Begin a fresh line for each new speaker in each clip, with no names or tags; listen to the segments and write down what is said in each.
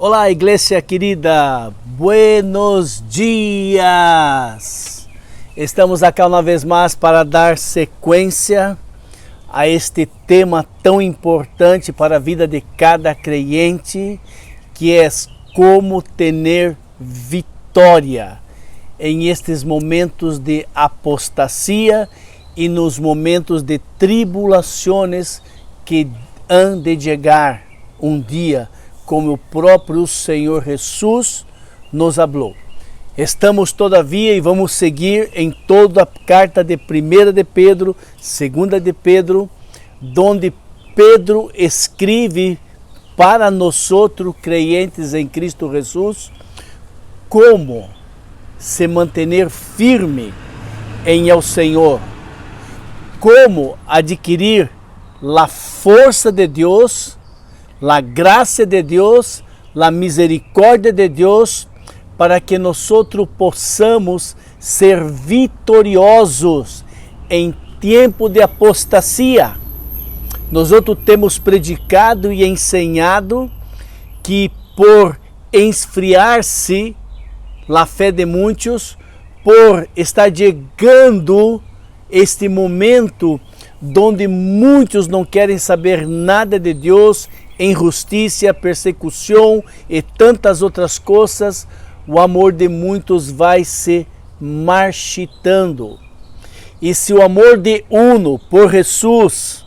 Olá, igreja querida, buenos dias! Estamos aqui uma vez mais para dar sequência a este tema tão importante para a vida de cada crente, que é como ter vitória em estes momentos de apostasia e nos momentos de tribulações que hão de chegar um dia, como o próprio Senhor Jesus nos falou. Estamos todavia e vamos seguir em toda a carta de 1 de Pedro, 2 de Pedro, onde Pedro escreve para nós outros crentes em Cristo Jesus como se manter firme em el Senhor, como adquirir a força de Deus, a graça de Deus, a misericórdia de Deus, para que nós possamos ser vitoriosos em tempo de apostasia. Nós temos predicado e ensinado que por esfriar-se a fé de muitos, por estar chegando este momento onde muitos não querem saber nada de Deus, injustiça, persecução e tantas outras coisas, o amor de muitos vai se marchitando. E se o amor de uno por Jesus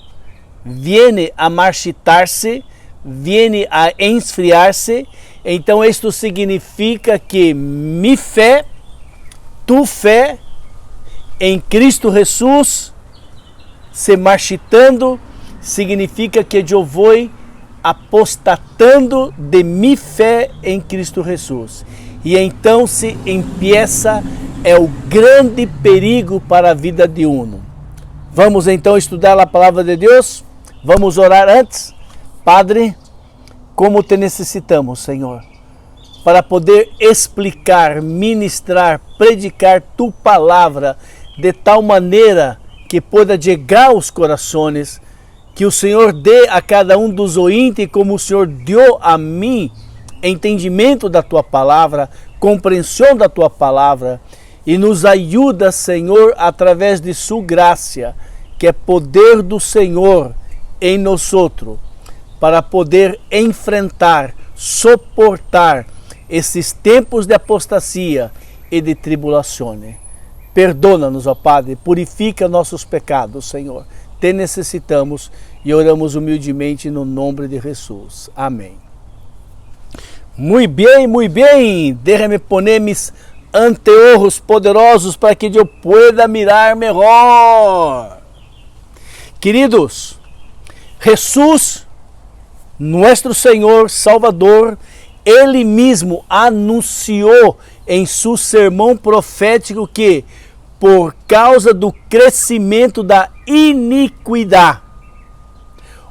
viene a marchitar-se, viene a esfriar-se, então isto significa que minha fé, tu fé em Cristo Jesus se marchitando, significa que eu vou apostatando de minha fé em Cristo Jesus. E então se empieza o grande perigo para a vida de uno. Vamos então estudar a palavra de Deus? Vamos orar antes? Padre, como te necessitamos, Senhor, para poder explicar, ministrar, predicar tu palavra de tal maneira que pueda chegar aos corações, que o Senhor dê a cada um dos ouvintes, como o Senhor deu a mim, entendimento da tua palavra, compreensão da tua palavra, e nos ajuda, Senhor, através de sua graça, que é poder do Senhor em nós outros, para poder enfrentar, suportar esses tempos de apostasia e de tribulações. Perdona-nos, ó Padre, purifica nossos pecados, Senhor. Te necessitamos e oramos humildemente no nome de Jesus. Amém. Muito bem. Déjame poner mis anteojos poderosos para que eu pueda mirar melhor. Queridos, Jesus, nosso Senhor Salvador, Ele mesmo anunciou em seu sermão profético que, por causa do crescimento da iniquidade,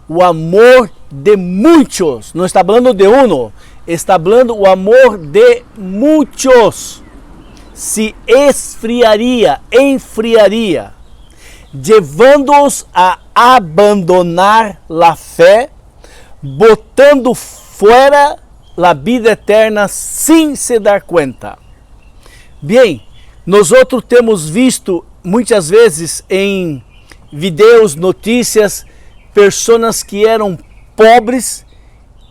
o amor de muitos, não está falando de uno, está falando o amor de muitos, se enfriaria, levando-os a abandonar a fé, botando fora a vida eterna sem se dar conta. Bem, nós temos visto muitas vezes em vídeos, notícias, pessoas que eram pobres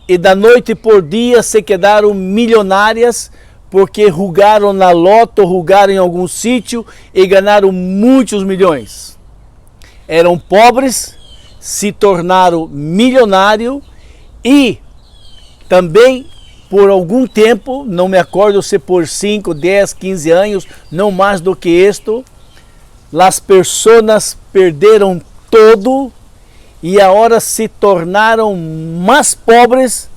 e da noite por dia se quedaram milionárias porque jogaram na loto, jogaram em algum sítio e ganharam muitos milhões. Eram pobres, se tornaram milionários e também por algum tempo, não me acordo se por 5, 10, 15 anos, não mais do que isto, as pessoas perderam todo e agora se tornaram mais pobres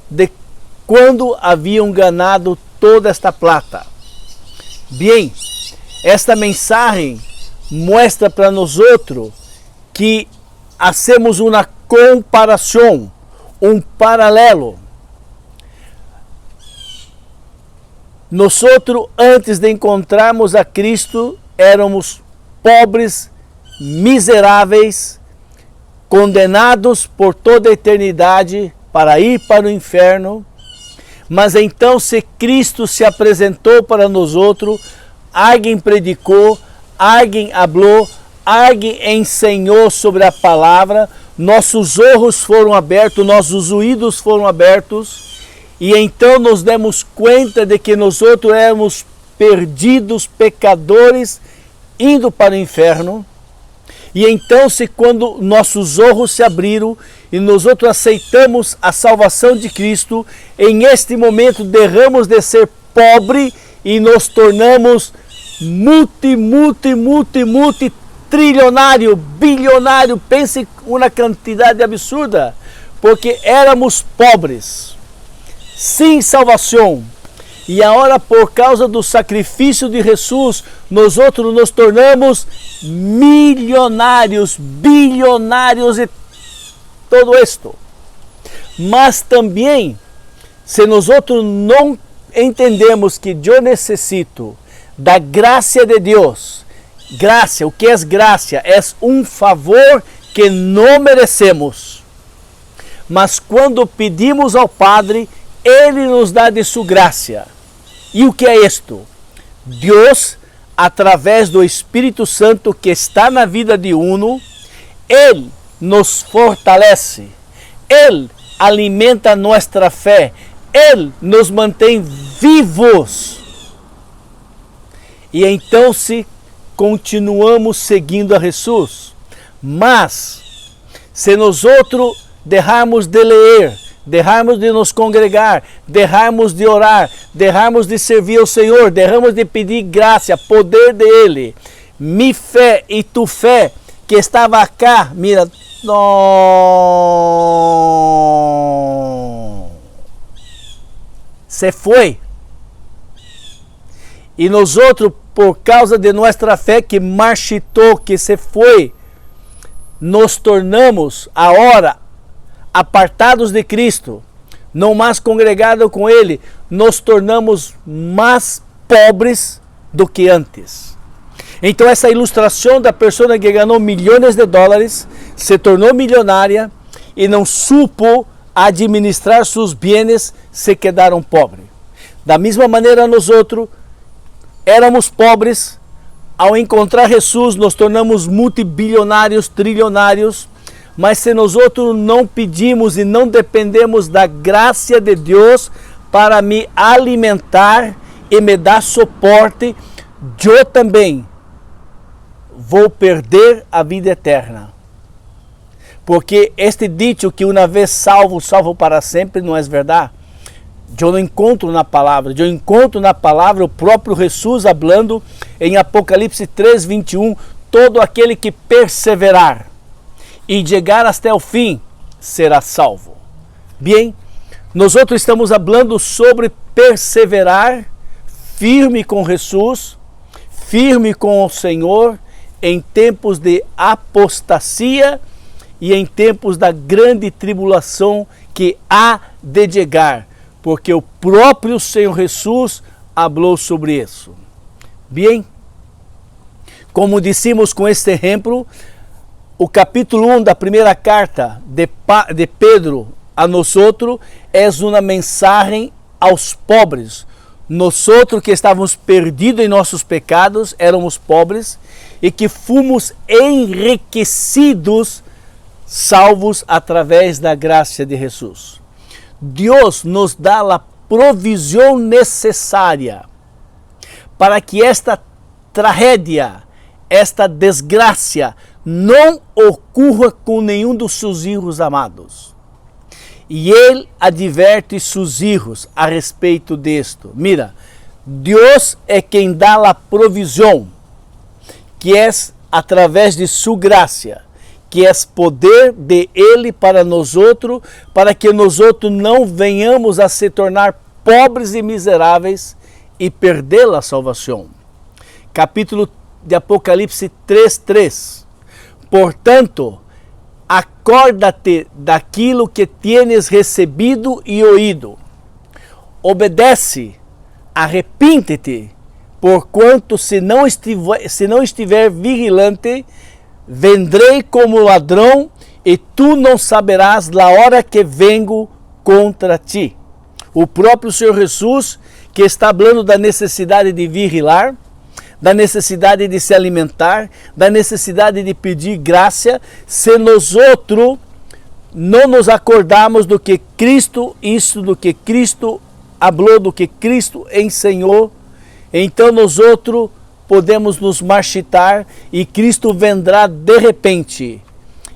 de quando haviam ganado toda esta plata. Bem, esta mensagem mostra para nós outros que hacemos uma comparação, um paralelo. Nós, antes de encontrarmos a Cristo, éramos pobres, miseráveis, condenados por toda a eternidade para ir para o inferno, Mas então, se Cristo se apresentou para nós outros, alguém predicou, alguém falou, alguém ensinou sobre a palavra, nossos olhos foram abertos, nossos ouvidos foram abertos, e então nos demos conta de que nós outros éramos perdidos, pecadores, indo para o inferno. E então, quando nossos olhos se abriram e nós outros aceitamos a salvação de Cristo, em este momento derramos de ser pobre e nos tornamos trilionário, bilionário. Pense uma quantidade absurda, porque éramos pobres, sem salvação. E agora, por causa do sacrifício de Jesus, nós outros nos tornamos milionários, bilionários e todo isto. Mas também, se nós outros não entendemos que eu necessito da graça de Deus, graça, o que é graça? É um favor que não merecemos. Mas quando pedimos ao Padre, Ele nos dá de sua graça. E o que é isto? Deus, através do Espírito Santo que está na vida de uno, Ele nos fortalece, Ele alimenta nossa fé, Ele nos mantém vivos. E então continuamos seguindo a Jesus. Mas, se nós outros deixarmos de ler, deixarmos de nos congregar, deixarmos de orar, deixarmos de servir ao Senhor, deixarmos de pedir graça, poder dEle, minha fé e tu fé que estava cá, mira, não, se foi. E nós outros, por causa de nossa fé que marchitou, que se foi, nos tornamos agora apartados de Cristo, não mais congregados com Ele, nos tornamos mais pobres do que antes. Então essa ilustração da pessoa que ganhou milhões de dólares, se tornou milionária e não supo administrar seus bens, se quedaram pobres. Da mesma maneira nós outros éramos pobres, ao encontrar Jesus nos tornamos multibilionários, trilionários. Mas se nós outros não pedimos e não dependemos da graça de Deus para me alimentar e me dar suporte, eu também vou perder a vida eterna. Porque este dito que uma vez salvo, salvo para sempre, não é verdade. Eu não encontro na palavra, eu encontro na palavra o próprio Jesus falando em Apocalipse 3:21, todo aquele que perseverar e chegar até o fim, será salvo. Bem, nós outros estamos falando sobre perseverar firme com Jesus, firme com o Senhor, em tempos de apostasia e em tempos da grande tribulação que há de chegar, porque o próprio Senhor Jesus falou sobre isso. Bem, como dissemos com este exemplo, o capítulo 1 da primeira carta de Pedro a nós outros é uma mensagem aos pobres. Nós outros que estávamos perdidos em nossos pecados, éramos pobres e que fomos enriquecidos, salvos através da graça de Jesus. Deus nos dá a provisão necessária para que esta tragédia, esta desgraça não ocorra com nenhum dos seus filhos amados. E Ele adverte seus filhos a respeito disto. Mira, Deus é quem dá a provisão, que é através de sua graça, que é poder de Ele para nós outros, para que nós outros não venhamos a se tornar pobres e miseráveis e perder a salvação. Capítulo de Apocalipse 3:3. Portanto, acorda-te daquilo que tienes recebido e ouído. Obedece, arrepende-te, porquanto se não estiver vigilante, vendrei como ladrão e tu não saberás a hora que vengo contra ti. O próprio Senhor Jesus, que está falando da necessidade de vigilar, da necessidade de se alimentar, da necessidade de pedir graça, se nós outros não nos acordarmos do que Cristo, isso do que Cristo falou, do que Cristo ensinou, então nós outros podemos nos marchitar e Cristo vendrá de repente.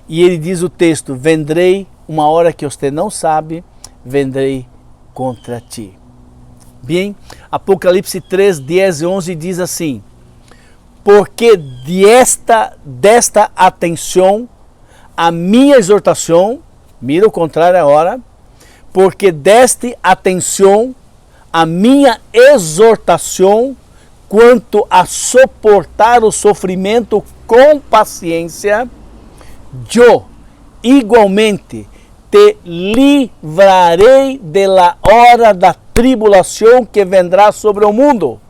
E ele diz o texto, vendrei uma hora que você não sabe, vendrei contra ti. Bem, Apocalipse 3, 10 e 11 diz assim, porque desta atenção a minha exortação, mira o contrário agora, porque deste atenção a minha exortação quanto a suportar o sofrimento com paciência, eu igualmente te livrarei da hora da tribulação que vendrá sobre o mundo,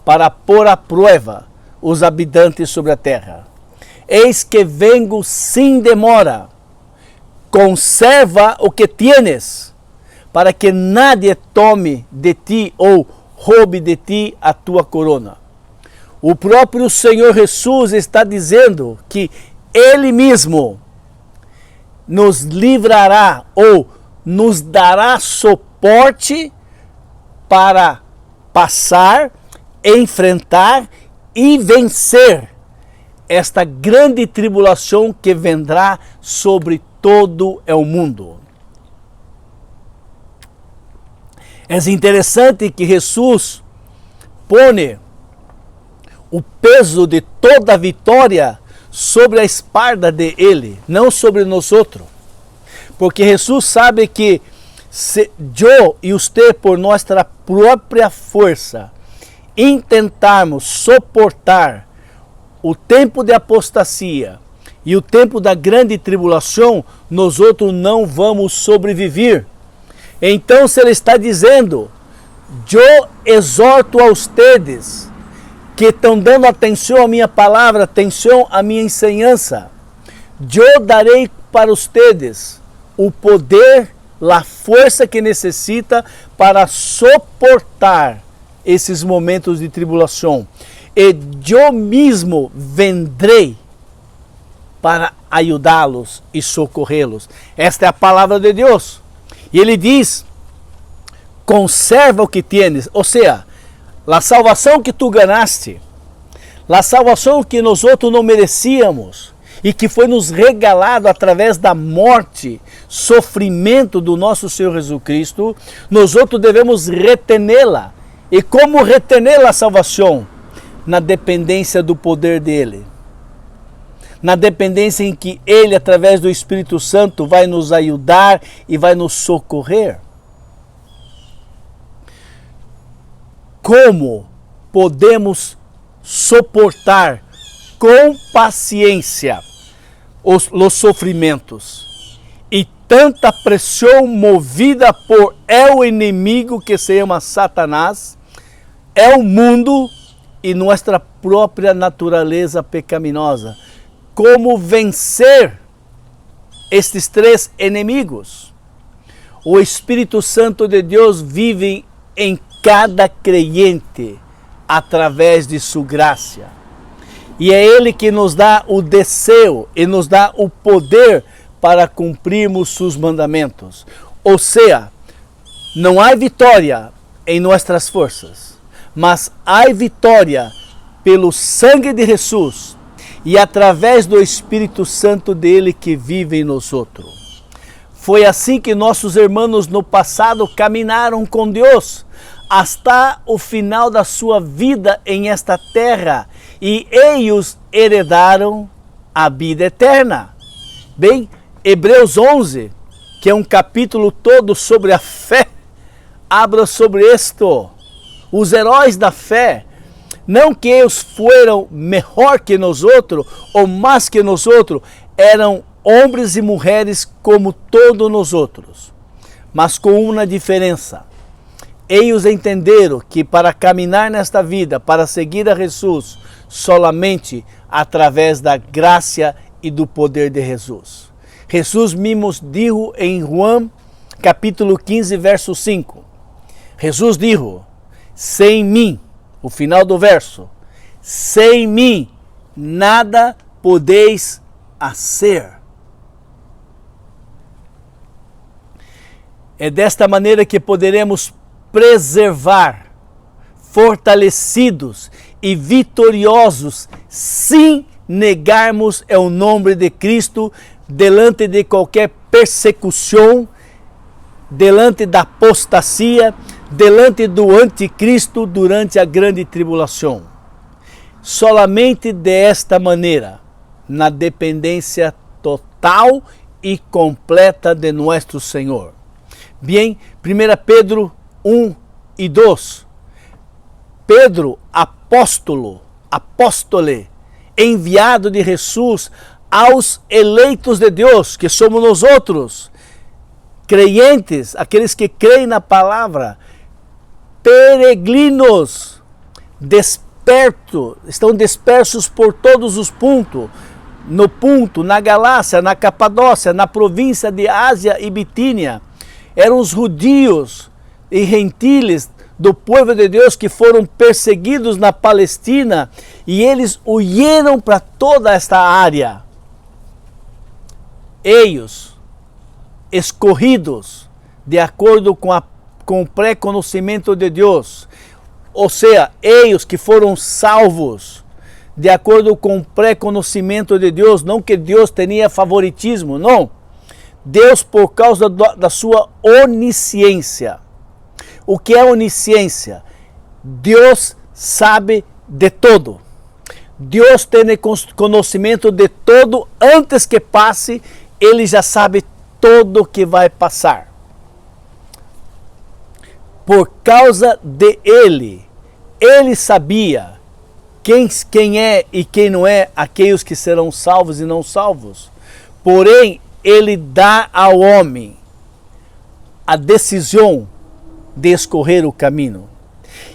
para pôr à prova os habitantes sobre a terra. Eis que vengo sem demora, conserva o que tienes, para que nadie tome de ti ou roube de ti a tua corona. O próprio Senhor Jesus está dizendo que Ele mesmo nos livrará ou nos dará suporte para passar, enfrentar e vencer esta grande tribulação que vendrá sobre todo o mundo. É interessante que Jesus põe o peso de toda a vitória sobre a espalda de Ele, não sobre nós outros. Porque Jesus sabe que se eu e você, por nossa própria força, intentarmos suportar o tempo de apostasia e o tempo da grande tribulação, nós outros não vamos sobreviver. Então, se ele está dizendo, eu exorto a ustedes que estão dando atenção à minha palavra, atenção à minha ensinança, eu darei para ustedes o poder, a força que necessita para suportar esses momentos de tribulação. E eu mesmo vendrei para ajudá-los e socorrê-los. Esta é a palavra de Deus. E ele diz, conserva o que tienes, ou seja, a salvação que tu ganaste, a salvação que nós outros não merecíamos e que foi nos regalado através da morte, sofrimento do nosso Senhor Jesus Cristo, nós outros devemos retenê-la. E como retener a salvação? Na dependência do poder dele. Na dependência em que Ele, através do Espírito Santo, vai nos ajudar e vai nos socorrer. Como podemos suportar com paciência os sofrimentos e tanta pressão movida por o inimigo que se chama Satanás, é o mundo e nossa própria natureza pecaminosa? Como vencer estes três inimigos? O Espírito Santo de Deus vive em cada crente através de sua graça. E é Ele que nos dá o desejo e nos dá o poder para cumprirmos seus mandamentos. Ou seja, não há vitória em nossas forças, mas há vitória pelo sangue de Jesus e através do Espírito Santo dele que vive em nós outros. Foi assim que nossos irmãos no passado caminharam com Deus até o final da sua vida em esta terra e eles heredaram a vida eterna. Bem, Hebreus 11, que é um capítulo todo sobre a fé, habla sobre isto. Os heróis da fé, não que eles foram melhor que nós outros ou mais que nós outros, eram homens e mulheres como todos nós outros, mas com uma diferença. Eles entenderam que para caminhar nesta vida, para seguir a Jesus, solamente através da graça e do poder de Jesus. Jesus mesmo disse em João capítulo 15, verso 5, Jesus disse, sem mim, o final do verso, sem mim nada podeis fazer. É desta maneira que poderemos preservar, fortalecidos e vitoriosos, sem negarmos o nome de Cristo delante de qualquer persecução, delante da apostasia, delante do anticristo durante a grande tribulação. Solamente desta maneira, na dependência total e completa de nosso Senhor. Bem, 1 Pedro 1 e 2. Pedro, apóstole, enviado de Jesus aos eleitos de Deus, que somos nós outros, creyentes, aqueles que creem na palavra, peregrinos, despertos, estão dispersos por todos os pontos, na Galácia, na Capadócia, na província de Ásia e Bitínia. Eram os judios e gentiles do povo de Deus que foram perseguidos na Palestina e eles huyeram para toda esta área. Eles, escorridos de acordo com o pré-conhecimento de Deus, ou seja, eles que foram salvos de acordo com o pré-conhecimento de Deus, não que Deus tenha favoritismo, não. Deus, por causa da sua onisciência. O que é onisciência? Deus sabe de tudo. Deus tem conhecimento de tudo antes que passe, ele já sabe tudo que vai passar. Por causa de ele sabia quem é e quem não é aqueles que serão salvos e não salvos. Porém, ele dá ao homem a decisão de escolher o caminho.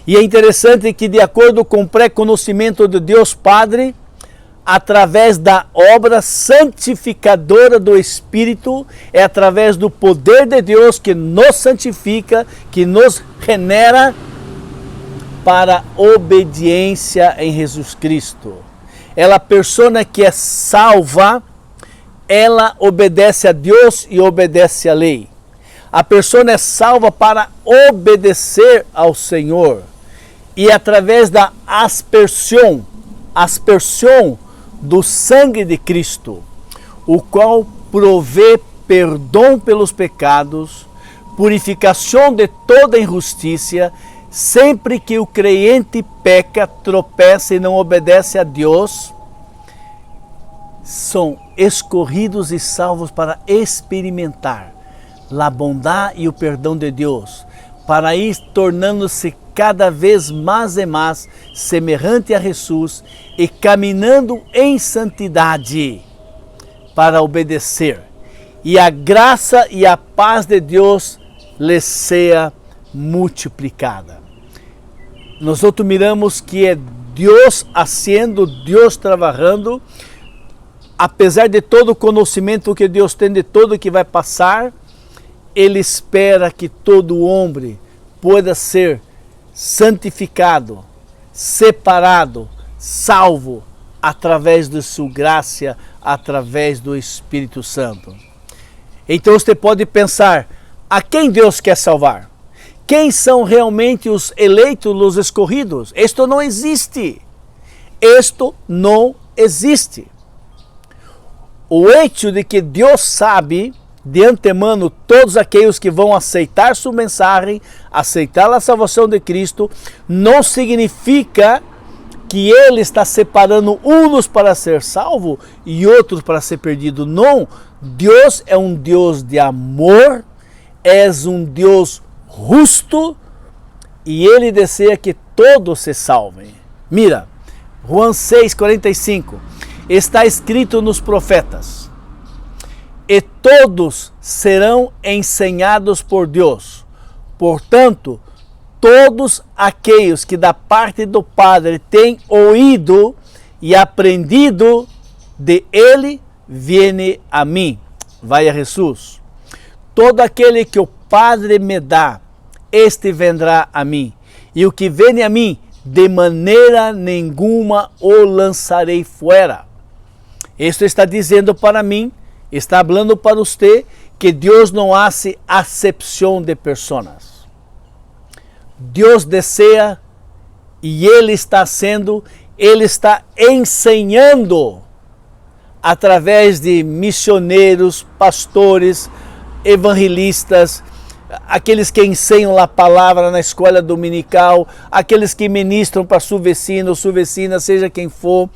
E é interessante que, de acordo com o pré-conhecimento de Deus Padre, através da obra santificadora do Espírito, é através do poder de Deus que nos santifica, que nos genera para obediência em Jesus Cristo. Ela, pessoa que é salva, ela obedece a Deus e obedece à lei. A pessoa é salva para obedecer ao Senhor. E através da aspersão do sangue de Cristo, o qual provê perdão pelos pecados, purificação de toda injustiça, sempre que o crente peca, tropeça e não obedece a Deus, são escolhidos e salvos para experimentar a bondade e o perdão de Deus, para ir tornando-se cada vez mais e mais semelhante a Jesus e caminhando em santidade para obedecer. E a graça e a paz de Deus lhes seja multiplicada. Nós miramos que é Deus haciendo, Deus trabalhando, apesar de todo o conhecimento que Deus tem de tudo o que vai passar, Ele espera que todo homem pueda ser santificado, separado, salvo, através de sua graça, através do Espírito Santo. Então você pode pensar, a quem Deus quer salvar? Quem são realmente os eleitos, os escolhidos? Isto não existe. Isto não existe. O hecho de que Deus sabe de antemano todos aqueles que vão aceitar sua mensagem, aceitar a salvação de Cristo, não significa que Ele está separando uns para ser salvo e outros para ser perdido. Não, Deus é um Deus de amor, é um Deus justo e Ele deseja que todos se salvem. Mira, João 6,45, está escrito nos profetas: e todos serão ensinados por Deus. Portanto, todos aqueles que da parte do Padre têm ouído e aprendido de Ele, vêm a mim. Vai a Jesus. Todo aquele que o Padre me dá, este vendrá a mim. E o que vem a mim, de maneira nenhuma o lançarei fora. Isto está dizendo para mim, está falando para você, que Deus não hace acepção de pessoas. Deus deseja e Ele está ensinando através de missionários, pastores, evangelistas, aqueles que ensinam a palavra na escola dominical, aqueles que ministram para seu vecino, sua vecina, seja quem for.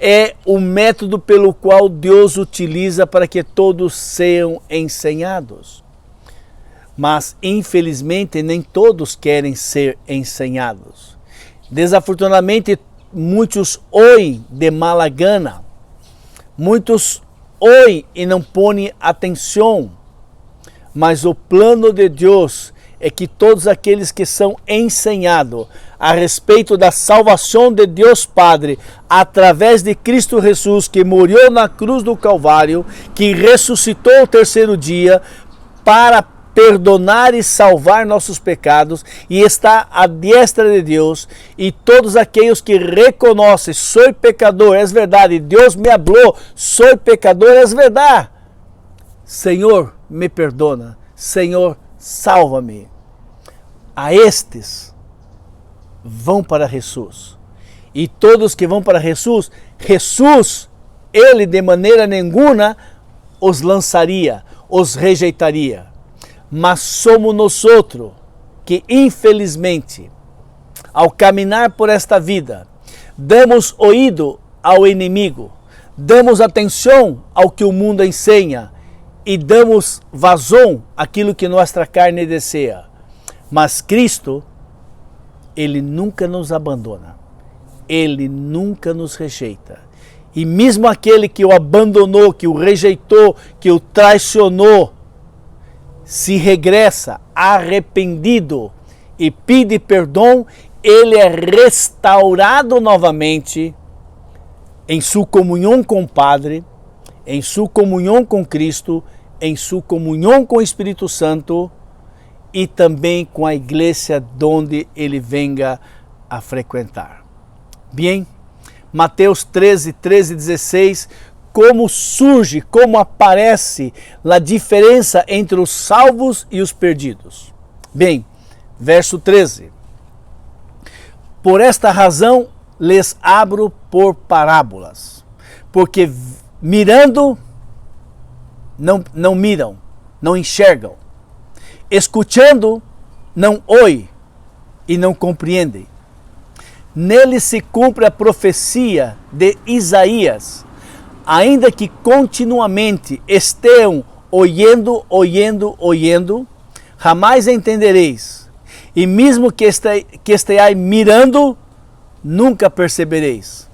É o método pelo qual Deus utiliza para que todos sejam ensinados. Mas, infelizmente, nem todos querem ser ensinados. Desafortunadamente, muitos oem de mala gana. Muitos oem e não põem atenção. Mas o plano de Deus é que todos aqueles que são ensinados a respeito da salvação de Deus Padre através de Cristo Jesus, que morreu na cruz do Calvário, que ressuscitou ao terceiro dia para perdonar e salvar nossos pecados, e está à destra de Deus, e todos aqueles que reconhecem, sou pecador, é verdade, Deus me falou, sou pecador, é verdade. Senhor, me perdona, Senhor, salva-me. A estes vão para Jesus. E todos que vão para Jesus, Ele de maneira nenhuma os lançaria, os rejeitaria. Mas somos nós outros que, infelizmente, ao caminhar por esta vida, damos ouído ao inimigo, damos atenção ao que o mundo ensina e damos vazão àquilo que nossa carne deseja. Mas Cristo, Ele nunca nos abandona, Ele nunca nos rejeita. E mesmo aquele que o abandonou, que o rejeitou, que o traicionou, se regressa arrependido e pede perdão, ele é restaurado novamente em sua comunhão com o Padre, em sua comunhão com Cristo, em sua comunhão com o Espírito Santo e também com a igreja onde ele venga a frequentar. Bem, Mateus 13, 16, como surge, como aparece a diferença entre os salvos e os perdidos. Bem, verso 13. Por esta razão lhes abro por parábolas, porque mirando, não miram, não enxergam, escutando, não oem e não compreendem. Nele se cumpre a profecia de Isaías, ainda que continuamente estejam ouvindo, jamais entendereis, e mesmo que estejais mirando, nunca percebereis,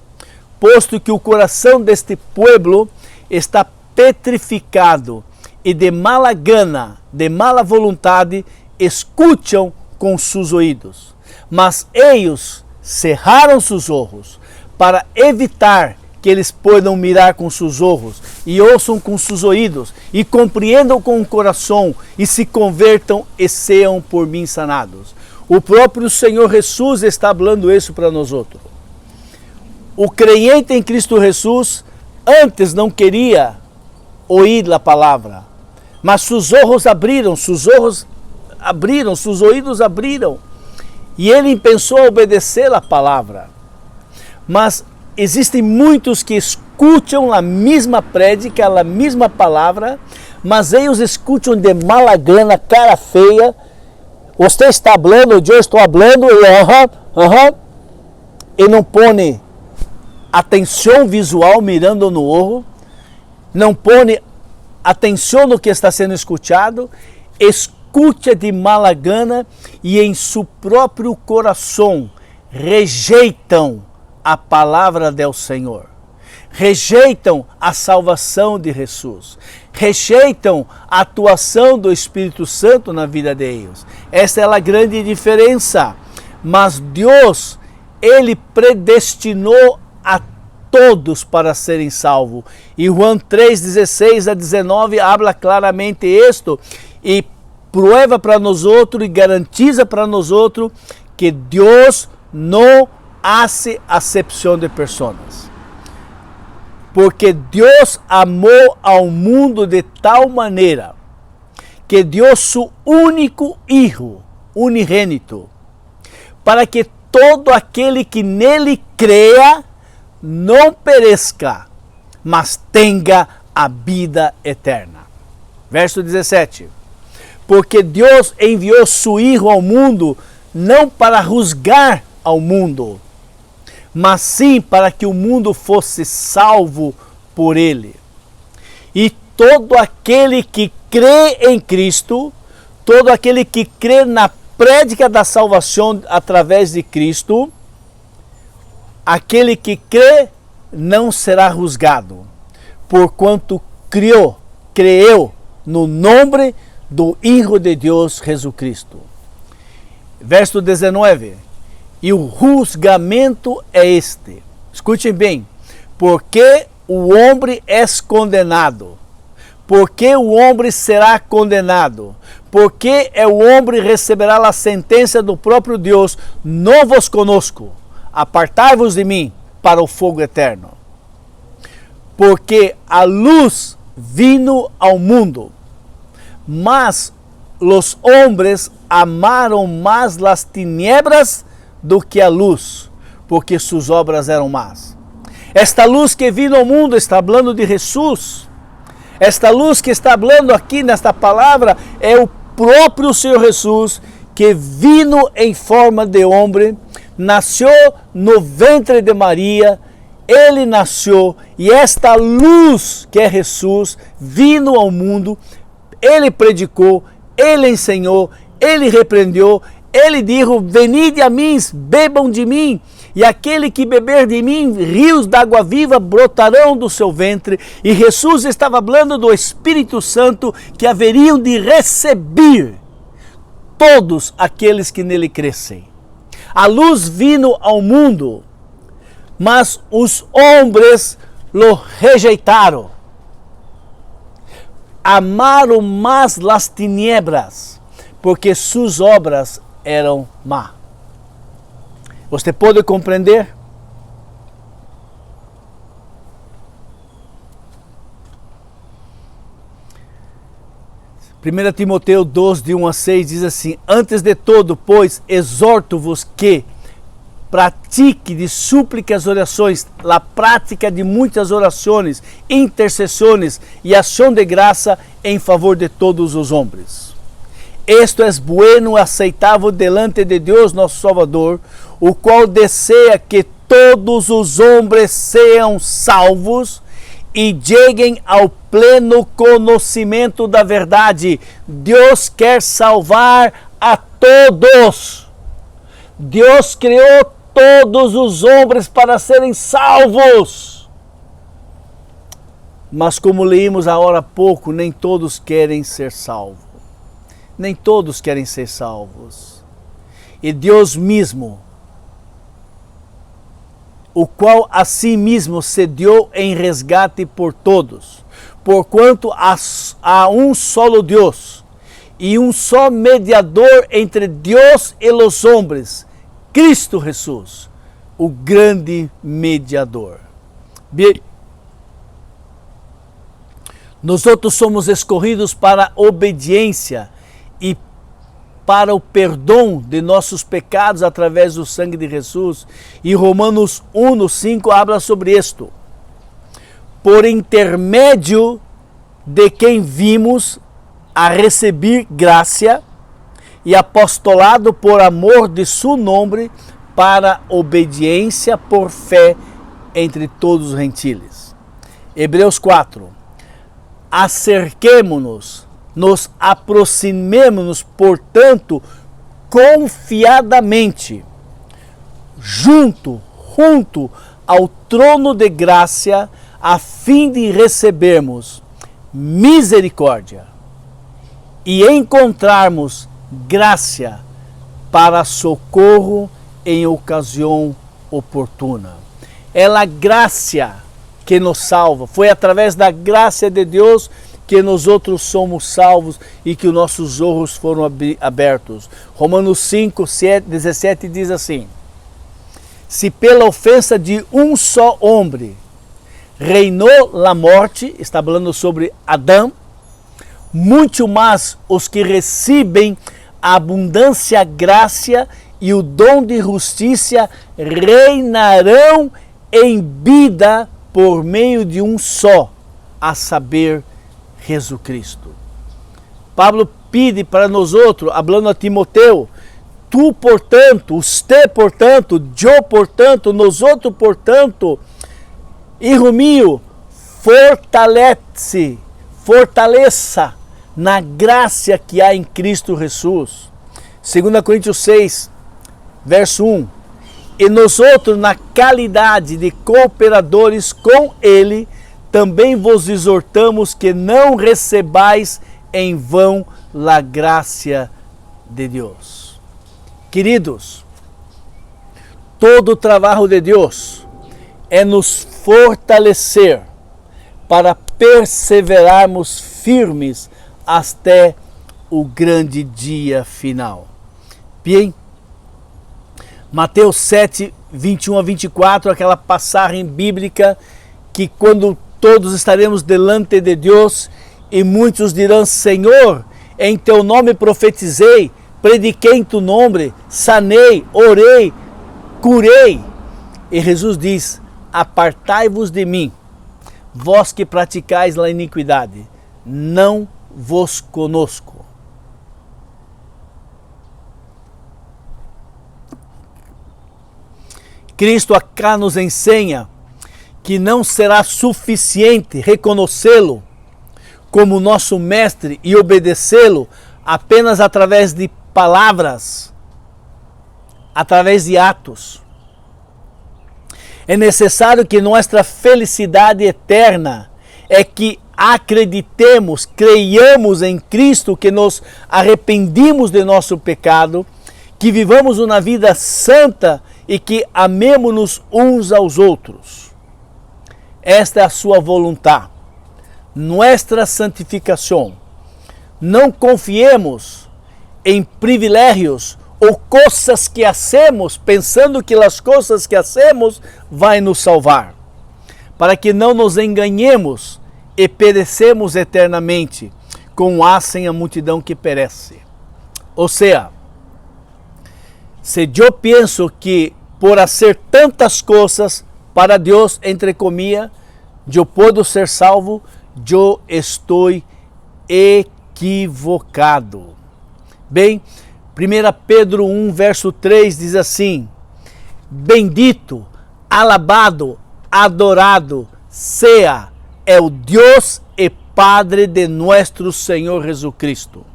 posto que o coração deste povo está petrificado e de mala gana, de mala vontade, escutam com seus ouvidos, mas eles cerraram seus olhos para evitar que eles possam mirar com seus olhos e ouçam com seus ouvidos e compreendam com o coração e se convertam e sejam por mim sanados. O próprio Senhor Jesus está falando isso para nós outros. O crente em Cristo Jesus antes não queria ouvir a palavra, mas seus olhos abriram, seus ouvidos abriram, e ele pensou obedecer a palavra. Mas existem muitos que escutam a mesma prédica, a mesma palavra, mas eles escutam de mala gana, cara feia. Você está falando, eu estou falando, e não põe atenção visual mirando no olho, não põe atenção no que está sendo escutado, escuta de mala gana e em seu próprio coração rejeitam a palavra do Senhor, rejeitam a salvação de Jesus, rejeitam a atuação do Espírito Santo na vida deles. Essa é a grande diferença. Mas Deus, Ele predestinou a todos para serem salvos. E João 3, 16 a 19 habla claramente isto. E prueba para nós outros e garantiza para nós outros que Deus não hace acepção de pessoas. Porque Deus amou ao mundo de tal maneira que deu seu único Hijo, unigênito, para que todo aquele que nele creia não pereça, mas tenha a vida eterna. Verso 17. Porque Deus enviou seu Hijo ao mundo não para juzgar ao mundo, mas sim para que o mundo fosse salvo por ele. E todo aquele que crê em Cristo, todo aquele que crê na prédica da salvação através de Cristo, aquele que crê não será juzgado, porquanto creeu no nome do Hijo de Deus, Jesus Cristo. Verso 19. E o julgamento é este. Escutem bem. Porque o homem é condenado. Porque o homem será condenado. Porque o homem receberá a sentença do próprio Deus. Não vos conosco. Apartai-vos de mim para o fogo eterno. Porque a luz vino ao mundo, mas os homens amaram mais as tiniebras do que a luz, porque suas obras eram más. Esta luz que vino ao mundo está falando de Jesus. Esta luz que está falando aqui nesta palavra é o próprio Senhor Jesus, que vino em forma de homem, nasceu no ventre de Maria. Ele nasceu e esta luz que é Jesus, vindo ao mundo, ele predicou, ele ensinou, ele repreendeu, ele disse: venide a mim, bebam de mim, e aquele que beber de mim, rios d'água viva brotarão do seu ventre. E Jesus estava falando do Espírito Santo que haveriam de receber todos aqueles que nele crescem. A luz vindo ao mundo, mas os homens lo rejeitaram. Amaram mais las tiniebras, porque suas obras eram má. Você pode compreender? Primeira Timoteu 2, de 1 a 6 diz assim: antes de todo, pois, exorto-vos que pratique de súplicas, orações, a prática de muitas orações, intercessões e ação de graça em favor de todos os homens. Esto é bueno, aceitável delante de Deus nosso Salvador, o qual deseja que todos os homens sejam salvos e cheguem ao pleno conhecimento da verdade. Deus quer salvar a todos. Deus criou todos os homens para serem salvos. Mas como leímos agora há pouco, nem todos querem ser salvos. Nem todos querem ser salvos. E Deus mesmo, o qual a si mesmo se deu em resgate por todos, porquanto há um solo Deus e um só mediador entre Deus e os homens, Cristo Jesus, o grande mediador. Nós outros somos escolhidos para a obediência e para o perdão de nossos pecados através do sangue de Jesus. E Romanos 1:5 habla sobre isto. Por intermédio de quem vimos a receber graça e apostolado por amor de seu nome, para obediência por fé entre todos os gentiles. Hebreus 4. Acerquemo-nos, nos aproximemo-nos, portanto, confiadamente, junto ao trono de graça, a fim de recebermos misericórdia e encontrarmos graça para socorro em ocasião oportuna. É a graça que nos salva. Foi através da graça de Deus que nós outros somos salvos e que os nossos olhos foram abertos. Romanos 5, 17 diz assim: se pela ofensa de um só homem reinou a morte, está falando sobre Adão, muito mais os que recebem a abundância graça e o dom de justiça reinarão em vida por meio de um só, a saber, Jesus Cristo. Pablo pede para nós outros, falando a Timoteu, tu, portanto, usted, portanto, eu, portanto, nós outros, portanto, hijo mío, fortaleça na graça que há em Cristo Jesus. 2 Coríntios 6, verso 1. E nós outros, na qualidade de cooperadores com Ele, também vos exortamos que não recebais em vão a graça de Deus. Queridos, todo o trabalho de Deus é nos fortalecer para perseverarmos firmes até o grande dia final. Bem, Mateus 7, 21 a 24, aquela passagem bíblica que quando todos estaremos delante de Deus e muitos dirão: Senhor, em teu nome profetizei, prediquei em teu nome, sanei, orei, curei. E Jesus diz: apartai-vos de mim, vós que praticais a iniquidade, não vos conosco. Cristo acá nos ensina que não será suficiente reconhecê-lo como nosso mestre e obedecê-lo apenas através de palavras, através de atos. É necessário que nossa felicidade eterna é que acreditemos, creiamos em Cristo, que nos arrependimos de nosso pecado, que vivamos uma vida santa e que amemos-nos uns aos outros. Esta é a sua vontade, nossa santificação. Não confiemos em privilégios ou coisas que hacemos, pensando que as coisas que hacemos vai nos salvar, para que não nos enganemos e perecemos eternamente, como hacem a multidão que perece. Ou seja, se eu penso que por fazer tantas coisas para Deus, entre comillas, eu posso ser salvo, eu estou equivocado. Bem, 1 Pedro 1, verso 3 diz assim: bendito, alabado, adorado seja o Deus e Padre de nosso Senhor Jesus Cristo,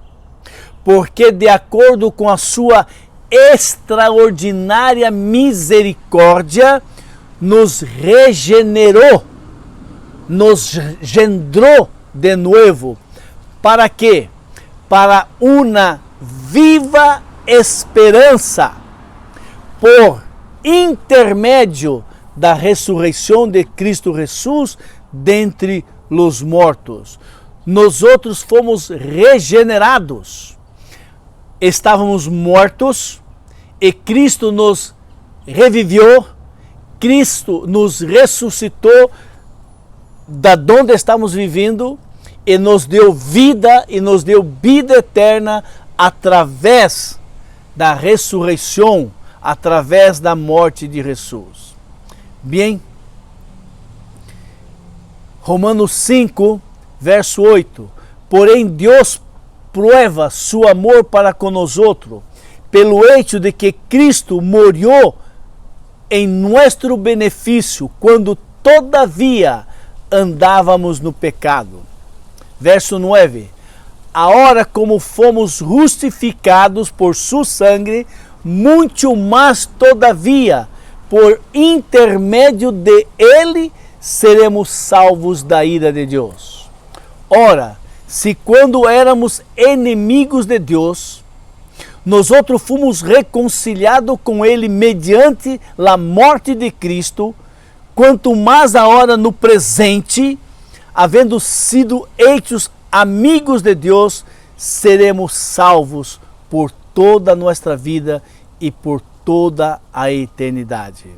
porque de acordo com a sua extraordinária misericórdia, nos regenerou, nos gendrou de novo. Para quê? Para uma viva esperança, por intermédio da ressurreição de Cristo Jesus dentre os mortos. Nós outros fomos regenerados. Estávamos mortos e Cristo nos reviveu, Cristo nos ressuscitou da onde estamos vivendo e nos deu vida eterna através da ressurreição, através da morte de Jesus. Bem, Romanos 5, verso 8, porém Deus prueba su amor para com nós outros, pelo hecho de que Cristo morreu em nosso benefício, quando todavia andávamos no pecado. Verso 9, agora como fomos justificados por su sangue, muito mais todavia, por intermédio de ele, seremos salvos da ira de Deus. Ora, se quando éramos inimigos de Deus, nós outros fomos reconciliados com ele mediante a morte de Cristo, quanto mais agora no presente, havendo sido hechos amigos de Deus, seremos salvos por toda a nossa vida e por toda a eternidade.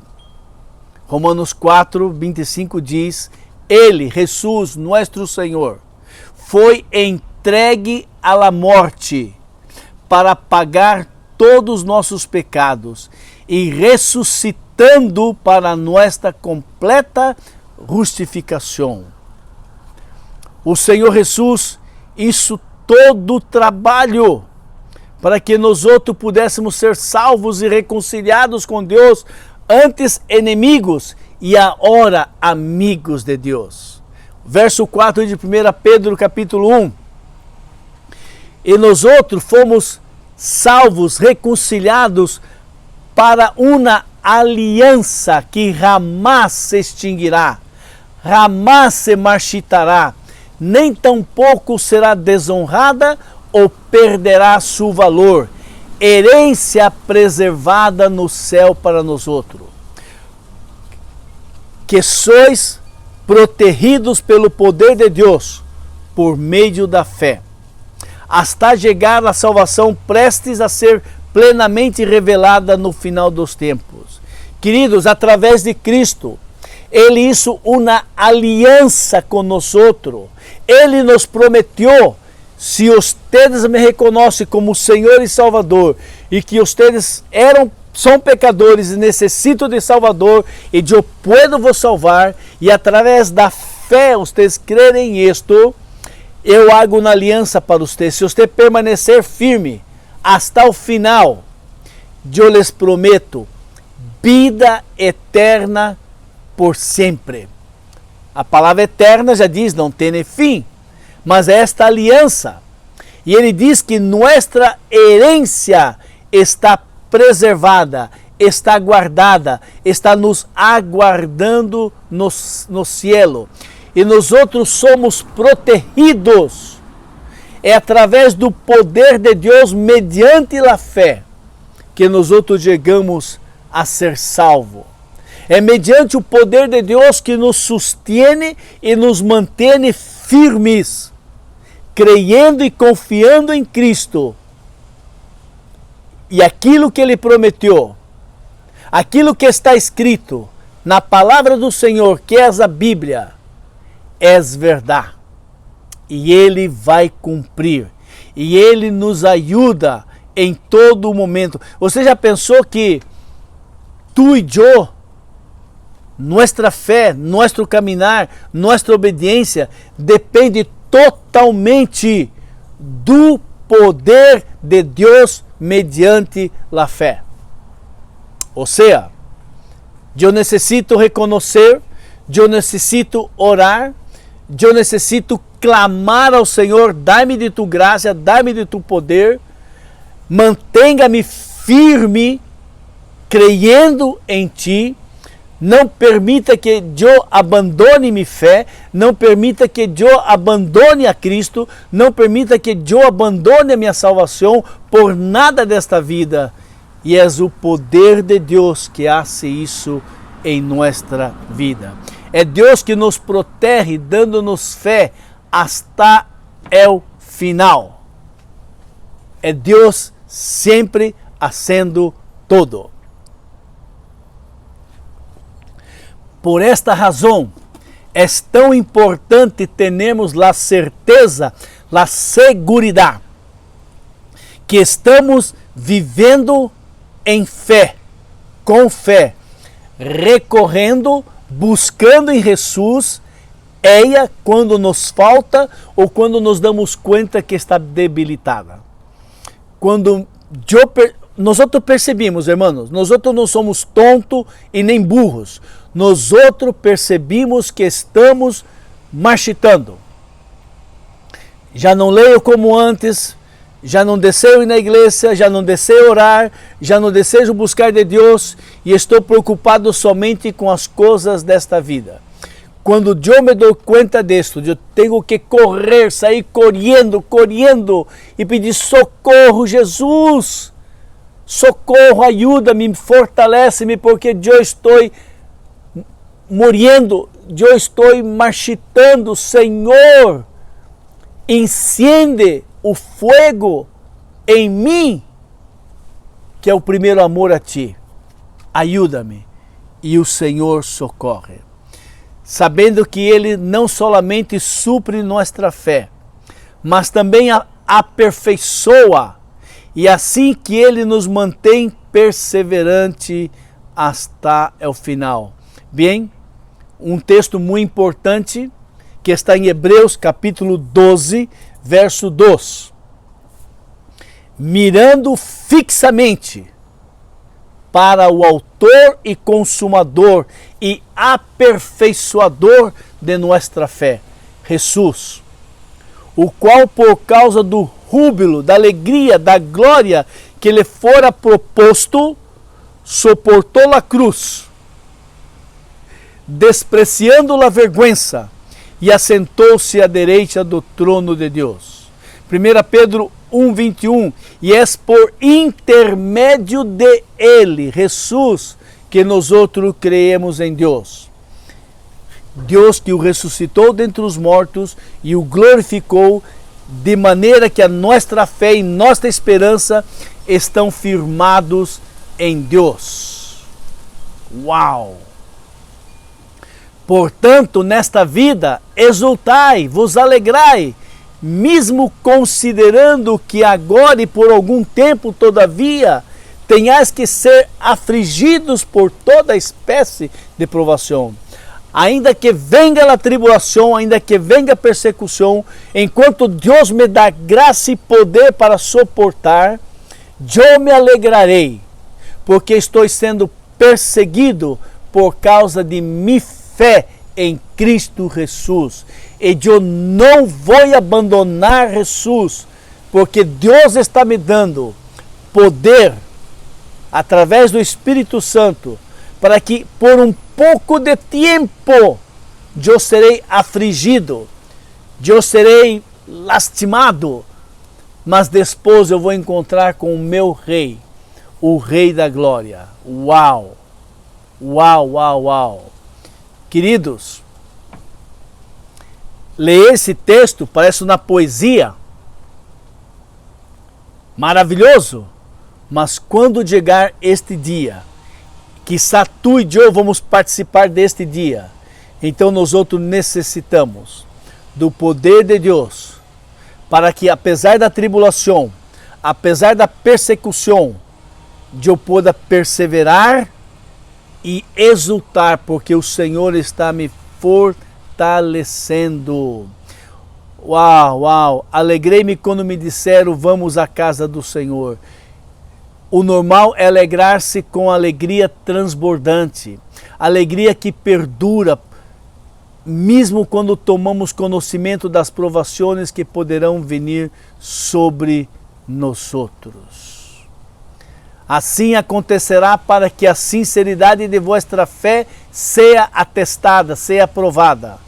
Romanos 4, 25 diz: Ele, Jesus, nosso Senhor, foi entregue à morte para pagar todos os nossos pecados e ressuscitando para nossa completa justificação. O Senhor Jesus hizo todo o trabalho para que nós outros pudéssemos ser salvos e reconciliados com Deus, antes inimigos e agora amigos de Deus. Verso 4 de 1 Pedro capítulo 1. E nós outros fomos salvos, reconciliados para uma aliança que jamais se extinguirá, jamais se marchitará, nem tampouco será desonrada ou perderá seu valor, herência preservada no céu para nós outros, que sois protegidos pelo poder de Deus, por meio da fé, hasta chegar a salvação prestes a ser plenamente revelada no final dos tempos. Queridos, através de Cristo, Ele hizo uma aliança conosco. Ele nos prometeu: se ustedes me reconhecem como Senhor e Salvador, e que ustedes são pecadores e necessitam de Salvador, e eu puedo vos salvar, e através da fé, ustedes crerem isto, eu hago uma aliança para ustedes. Se você permanecer firme hasta o final, eu les prometo vida eterna por sempre. A palavra eterna já diz, não tem fim, mas é esta aliança. E ele diz que nossa herência está preservada, está guardada, está nos aguardando no cielo. E nós outros somos protegidos. É através do poder de Deus, mediante a fé, que nós outros chegamos a ser salvos. É mediante o poder de Deus que nos sustém e nos mantém firmes, creyendo e confiando em Cristo. E aquilo que Ele prometeu, aquilo que está escrito na palavra do Senhor, que é a Bíblia, é verdade. E Ele vai cumprir. E Ele nos ajuda em todo momento. Você já pensou que tu e eu, nossa fé, nosso caminhar, nossa obediência depende totalmente do poder de Deus mediante a fé? Ou seja, eu necessito reconhecer, eu necessito orar, eu necessito clamar ao Senhor: dá-me de tu graça, dá-me de tu poder, mantenha-me firme, creyendo em ti. Não permita que eu abandone minha fé, não permita que eu abandone a Cristo, não permita que eu abandone a minha salvação por nada desta vida. E é o poder de Deus que hace isso em nossa vida. É Deus que nos protege, dando-nos fé hasta o final. É Deus sempre fazendo todo. Por esta razão, é tão importante termos a certeza, a segurança, que estamos vivendo em fé, com fé, recorrendo, buscando em Jesus, quando nos falta ou quando nos damos conta que está debilitada. Quando nós percebemos, irmãos, nós não somos tontos e nem burros. Nós percebemos que estamos marchitando. Já não leio como antes, já não desejo ir na igreja, já não desejo orar, já não desejo buscar de Deus e estou preocupado somente com as coisas desta vida. Quando eu me dou conta disso, eu tenho que correr, sair correndo e pedir socorro, Jesus, socorro, ajuda-me, fortalece-me, porque eu estou morrendo, eu estou marchitando, Senhor. enciende o fogo em mim, que é o primeiro amor a ti. Ajuda-me. E o Senhor socorre. Sabendo que Ele não solamente supre nossa fé, mas também a aperfeiçoa, e assim que Ele nos mantém perseverante até o final. Bem, um texto muito importante que está em Hebreus capítulo 12, verso 2. Mirando fixamente para o autor e consumador e aperfeiçoador de nossa fé, Jesus, o qual por causa do júbilo, da alegria, da glória que lhe fora proposto, suportou a cruz, despreciando a vergonha, e assentou-se à direita do trono de Deus. 1 Pedro 1:21, e é por intermédio de Ele, Jesus, que nós outros creemos em Deus. Deus que o ressuscitou dentre os mortos e o glorificou, de maneira que a nossa fé e nossa esperança estão firmados em Deus. Uau! Portanto, nesta vida, exultai, vos alegrai, mesmo considerando que agora e por algum tempo, todavia, tenhais que ser afligidos por toda espécie de provação. Ainda que venga a tribulação, ainda que venga a persecução, enquanto Deus me dá graça e poder para suportar, eu me alegrarei, porque estou sendo perseguido por causa de minha fé em Cristo Jesus. E eu não vou abandonar Jesus, porque Deus está me dando poder, através do Espírito Santo, para que por um pouco de tempo eu serei afligido, eu serei lastimado, mas depois eu vou encontrar com o meu Rei, o Rei da Glória. Uau! Uau, uau, uau! Queridos, ler esse texto parece uma poesia, maravilhoso, mas quando chegar este dia, quizá tu e eu vamos participar deste dia, então nós outros necessitamos do poder de Deus, para que apesar da tribulação, apesar da persecução, eu possa perseverar e exultar, porque o Senhor está me fortalecendo. Uau, uau! Alegrei-me quando me disseram, vamos à casa do Senhor. O normal é alegrar-se com alegria transbordante, alegria que perdura, mesmo quando tomamos conhecimento das provações que poderão vir sobre nós outros. Assim acontecerá para que a sinceridade de vossa fé seja atestada, seja aprovada.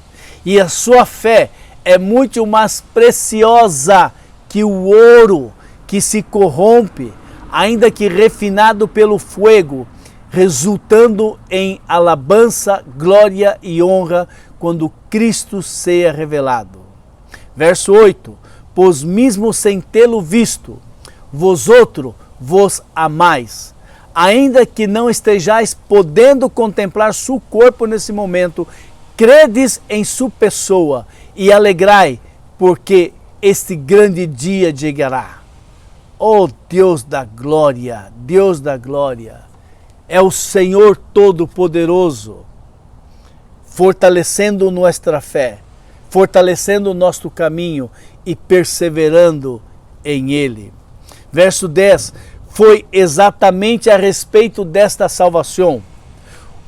E a sua fé é muito mais preciosa que o ouro que se corrompe, ainda que refinado pelo fogo, resultando em alabança, glória e honra quando Cristo seja revelado. Verso 8, pois mesmo sem tê-lo visto, vosotros vos amais, ainda que não estejais podendo contemplar seu corpo nesse momento, credes em sua pessoa e alegrai, porque este grande dia chegará. Oh Deus da glória, Deus da glória, é o Senhor Todo-Poderoso, fortalecendo nossa fé, fortalecendo o nosso caminho e perseverando em Ele. Verso 10, foi exatamente a respeito desta salvação,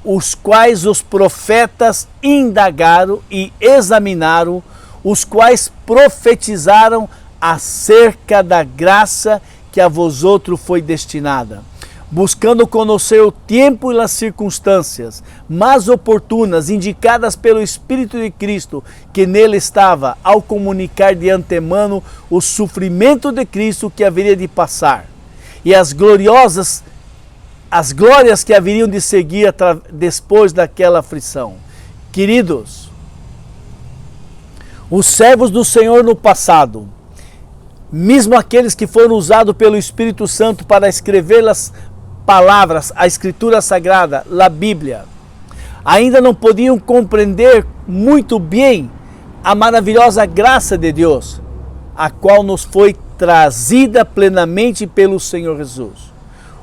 os quais os profetas indagaram e examinaram, os quais profetizaram acerca da graça que a vosotros foi destinada, buscando conhecer o tempo e as circunstâncias mais oportunas, indicadas pelo Espírito de Cristo, que nele estava, ao comunicar de antemano o sofrimento de Cristo que haveria de passar, e as glórias que haveriam de seguir depois daquela aflição. Queridos, Os servos do Senhor no passado, mesmo aqueles que foram usados pelo Espírito Santo para escrever as palavras, a Escritura Sagrada, a Bíblia, ainda não podiam compreender muito bem a maravilhosa graça de Deus, a qual nos foi trazida plenamente pelo Senhor Jesus.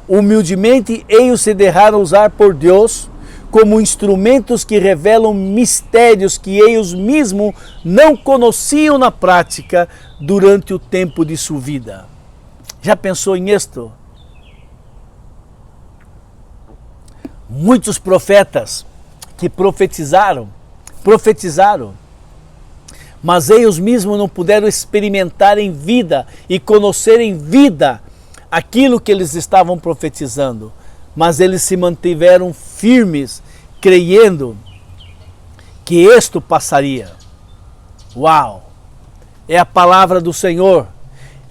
Humildemente, eles se deixaram usar por Deus como instrumentos que revelam mistérios que eles mesmos não conheciam na prática durante o tempo de sua vida. Já pensou nisto? Muitos profetas que profetizaram, mas eles mesmos não puderam experimentar em vida e conhecer em vida aquilo que eles estavam profetizando, mas eles se mantiveram firmes, creyendo que isto passaria. Uau! É a palavra do Senhor,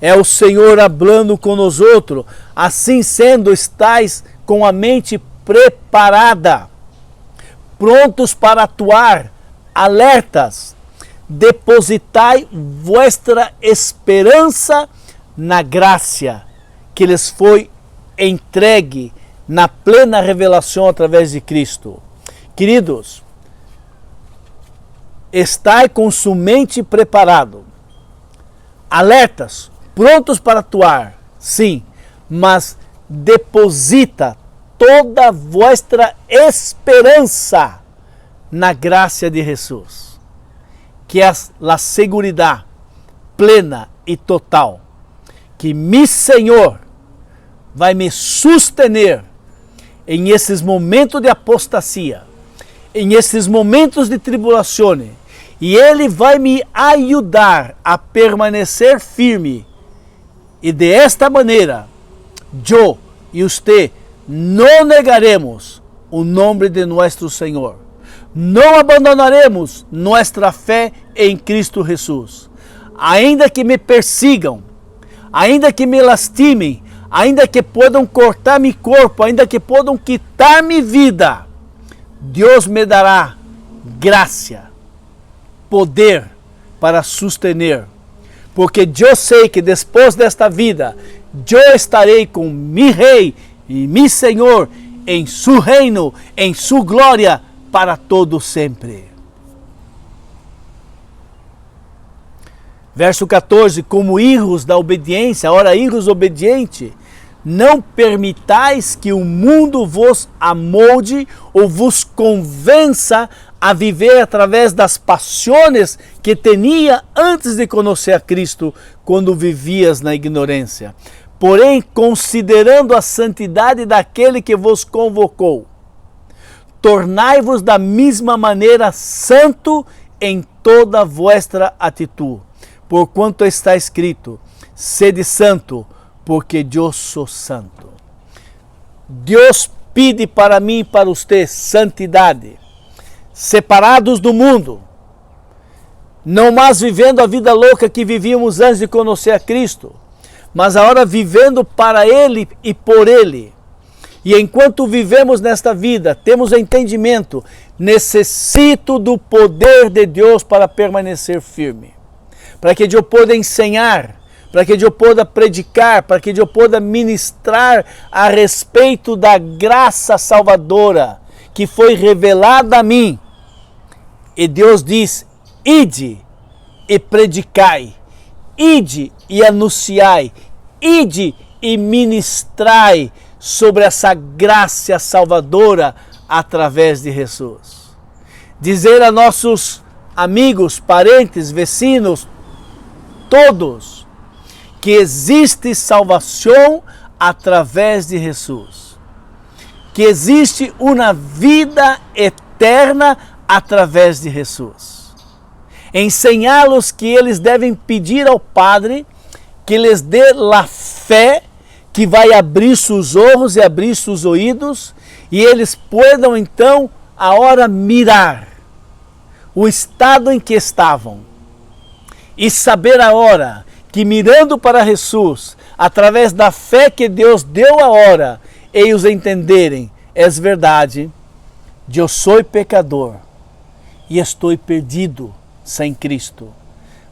é o Senhor falando com nós outros. Assim sendo, estáis com a mente preparada, prontos para atuar, alertas. Depositai vossa esperança na graça que lhes foi entregue na plena revelação através de Cristo. Queridos, estai com sua mente preparado, alertas, prontos para atuar, sim, mas deposita toda vossa esperança na graça de Jesus, que é a segurança plena e total, que meu Senhor vai me sustener em esses momentos de apostasia, em esses momentos de tribulação, e Ele vai me ajudar a permanecer firme, e de esta maneira, eu e você não negaremos o nome de nosso Senhor. Não abandonaremos nossa fé em Cristo Jesus. Ainda que me persigam, ainda que me lastimem, ainda que podam cortar meu corpo, ainda que podam quitar minha vida, Deus me dará graça, poder para sustener. Porque eu sei que depois desta vida, eu estarei com meu Rei e meu Senhor em seu reino, em sua glória, para todo sempre. Verso 14, como filhos da obediência, ora filhos obedientes, não permitais que o mundo vos amolde ou vos convença a viver através das paixões que tinha antes de conhecer a Cristo, quando vivias na ignorância. Porém, considerando a santidade daquele que vos convocou, tornai-vos da mesma maneira santo em toda vossa atitude, porquanto está escrito: sede santo, porque eu sou santo. Deus pede para mim e para você santidade, separados do mundo, não mais vivendo a vida louca que vivíamos antes de conhecer a Cristo, mas agora vivendo para Ele e por Ele. E enquanto vivemos nesta vida, temos entendimento, necessito do poder de Deus para permanecer firme, para que eu possa ensinar, para que eu possa predicar, para que eu possa ministrar a respeito da graça salvadora que foi revelada a mim. E Deus diz: ide e predicai, ide e anunciai, ide e ministrai sobre essa graça salvadora através de Jesus. Dizer a nossos amigos, parentes, vecinos, todos, que existe salvação através de Jesus, que existe uma vida eterna através de Jesus. Ensiná-los que eles devem pedir ao Padre que lhes dê a fé que vai abrir seus olhos e abrir seus ouvidos, e eles possam então a hora mirar o estado em que estavam e saber a hora que, mirando para Jesus, através da fé que Deus deu a hora, eles entenderem: é verdade, eu sou pecador e estou perdido sem Cristo.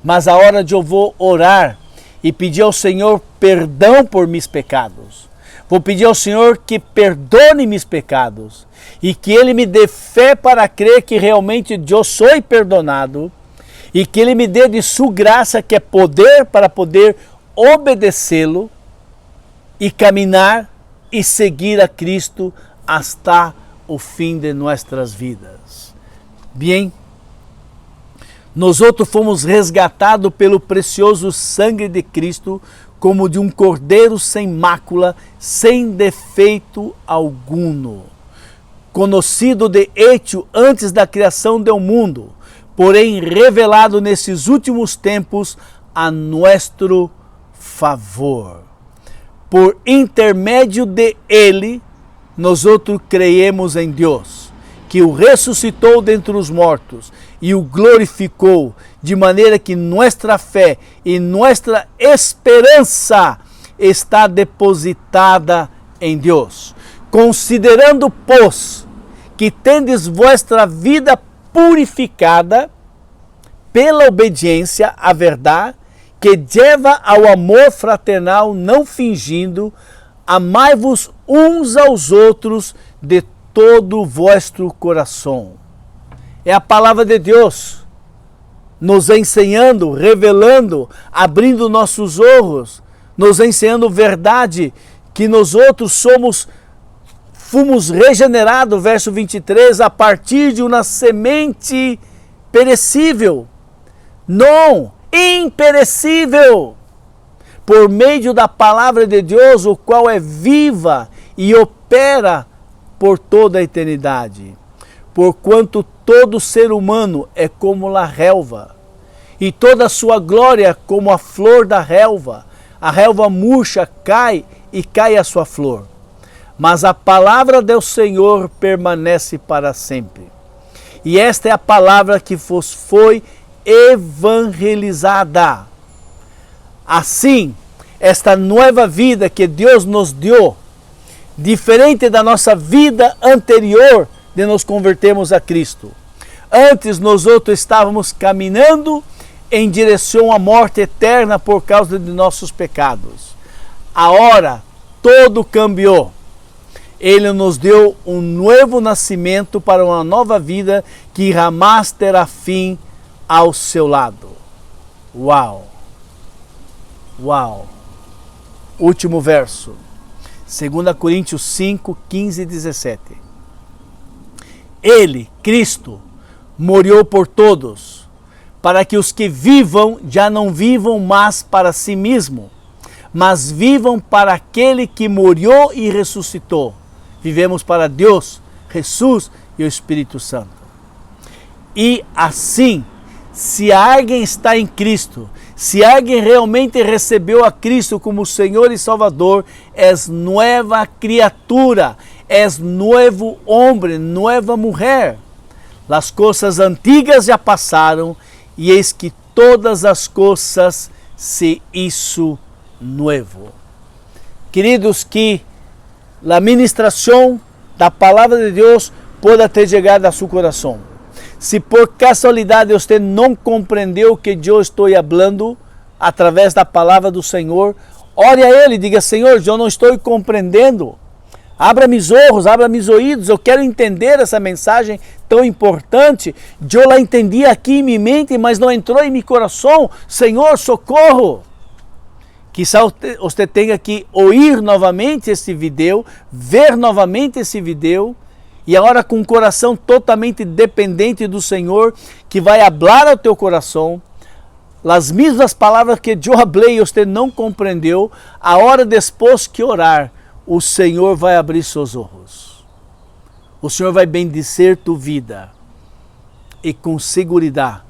mas a hora de eu vou orar e pedir ao Senhor perdão por meus pecados. Vou pedir ao Senhor que perdone meus pecados e que Ele me dê fé para crer que realmente eu sou perdonado e que Ele me dê de sua graça, que é poder para poder obedecê-lo e caminhar e seguir a Cristo hasta o fim de nossas vidas. Bem, nós outros fomos resgatados pelo precioso sangue de Cristo, como de um cordeiro sem mácula, sem defeito algum, conhecido de hecho antes da criação do mundo, porém revelado nesses últimos tempos a nosso favor. Por intermédio de Ele, nós outros creemos em Deus, que o ressuscitou dentre os mortos e o glorificou, de maneira que nossa fé e nossa esperança está depositada em Deus. Considerando, pois, que tendes vossa vida purificada pela obediência à verdade, que leva ao amor fraternal não fingindo, amai-vos uns aos outros de todo o vosso coração. É a palavra de Deus nos ensinando, revelando, abrindo nossos olhos, nos ensinando verdade, que nós outros fomos regenerados, verso 23, a partir de uma semente perecível, não imperecível, por meio da palavra de Deus, o qual é viva e opera por toda a eternidade. Porquanto todo ser humano é como a relva, e toda a sua glória como a flor da relva. A relva murcha, cai e cai a sua flor. Mas a palavra do Senhor permanece para sempre. E esta é a palavra que vos foi evangelizada. Assim, esta nova vida que Deus nos deu, diferente da nossa vida anterior de nos convertermos a Cristo. Antes nós outros estávamos caminhando em direção à morte eterna por causa de nossos pecados. Agora tudo cambiou. Ele nos deu um novo nascimento para uma nova vida que jamais terá fim ao seu lado. Uau! Uau! Último verso. 2 Coríntios 5, 15 e 17. Ele, Cristo, morreu por todos, para que os que vivam já não vivam mais para si mesmo, mas vivam para aquele que morreu e ressuscitou. Vivemos para Deus, Jesus e o Espírito Santo. E assim, se alguém está em Cristo, se alguém realmente recebeu a Cristo como Senhor e Salvador, és nova criatura, és novo homem, nova mulher. As coisas antigas já passaram, e eis que todas as coisas se hizo novo. Queridos, que a ministração da palavra de Deus possa ter chegado a seu coração. Se por casualidade você não compreendeu o que eu estou falando através da palavra do Senhor, ore a Ele e diga: Senhor, eu não estou compreendendo. Abra meus olhos, abra meus ouvidos, eu quero entender essa mensagem tão importante. Eu la entendi aqui em minha mente, mas não entrou em meu coração. Senhor, socorro! Quizá você tenha que ouvir novamente esse vídeo, ver novamente esse vídeo, e agora com o coração totalmente dependente do Senhor, que vai falar ao teu coração as mesmas palavras que eu falei e você não compreendeu. A hora depois que orar, o Senhor vai abrir seus olhos. O Senhor vai bendizer tua vida. E com segurança,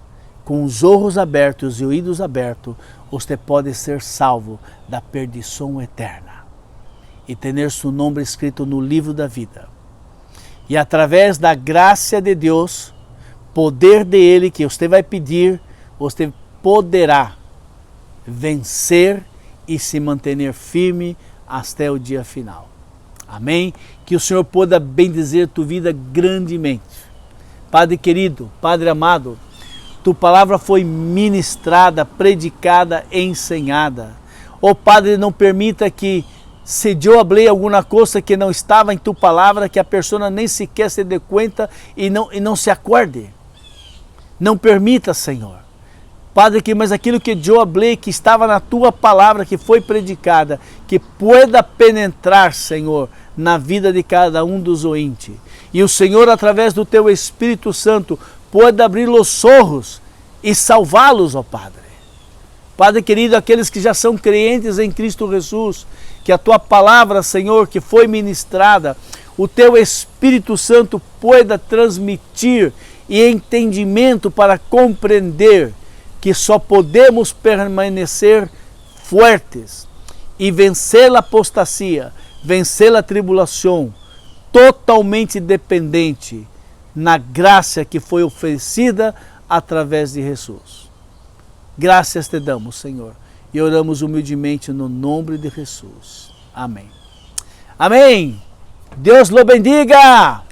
com os olhos abertos e ouvidos abertos, você pode ser salvo da perdição eterna e ter seu nome escrito no livro da vida. E através da graça de Deus, poder dele que você vai pedir, você poderá vencer e se manter firme até o dia final. Amém? Que o Senhor possa bendizer tua vida grandemente. Padre querido, Padre amado, tua palavra foi ministrada, predicada, ensinada. Ó Padre, não permita que se eu falei alguma coisa que não estava em tua palavra, que a pessoa nem sequer se dê conta e não se acorde. Não permita, Senhor. Padre, mas aquilo que eu falei, que estava na tua palavra, que foi predicada, que pueda penetrar, Senhor, na vida de cada um dos ouvintes. E o Senhor, através do teu Espírito Santo, pueda abrir os olhos e salvá-los, ó Padre. Padre querido, aqueles que já são crentes em Cristo Jesus, que a tua palavra, Senhor, que foi ministrada, o teu Espírito Santo pueda transmitir e entendimento para compreender que só podemos permanecer fortes e vencer a apostasia, vencer a tribulação, totalmente dependente na graça que foi oferecida através de Jesus. Graças te damos, Senhor, e oramos humildemente no nome de Jesus. Amém. Amém. Deus lo bendiga.